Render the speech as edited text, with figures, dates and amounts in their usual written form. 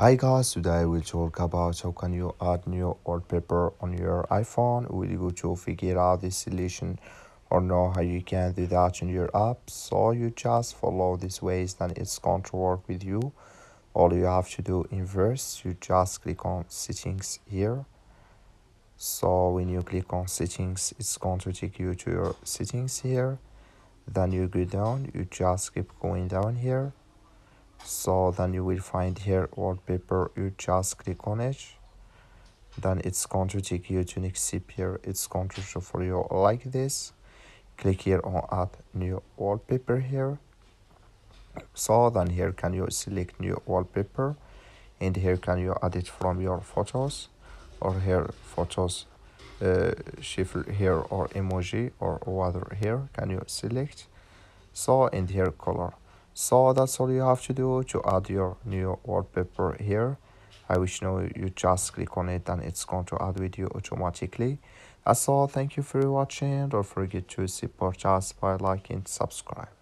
Hi guys, today we'll talk about how can you add new wallpaper on your iPhone. We'll go to figure out this solution or know how you can do that in your app. So you just follow these ways, then it's going to work with you. All you have to do in verse, you just click on settings here. So when you click on settings, it's going to take you to your settings here. Then you go down, you just keep going down here. So then you will find here wallpaper, you just click on it, then it's going to take you to next step here. It's going to show for you like this. Click here on add new wallpaper here. So then here can you select new wallpaper, and here can you add it from your photos, or here photos shuffle here, or emoji or whatever here can you select. So in here color. So that's all you have to do to add your new wallpaper here. I wish now you just click on it and it's going to add with you automatically. That's all. Thank you for watching. Don't forget to support us by liking, subscribe.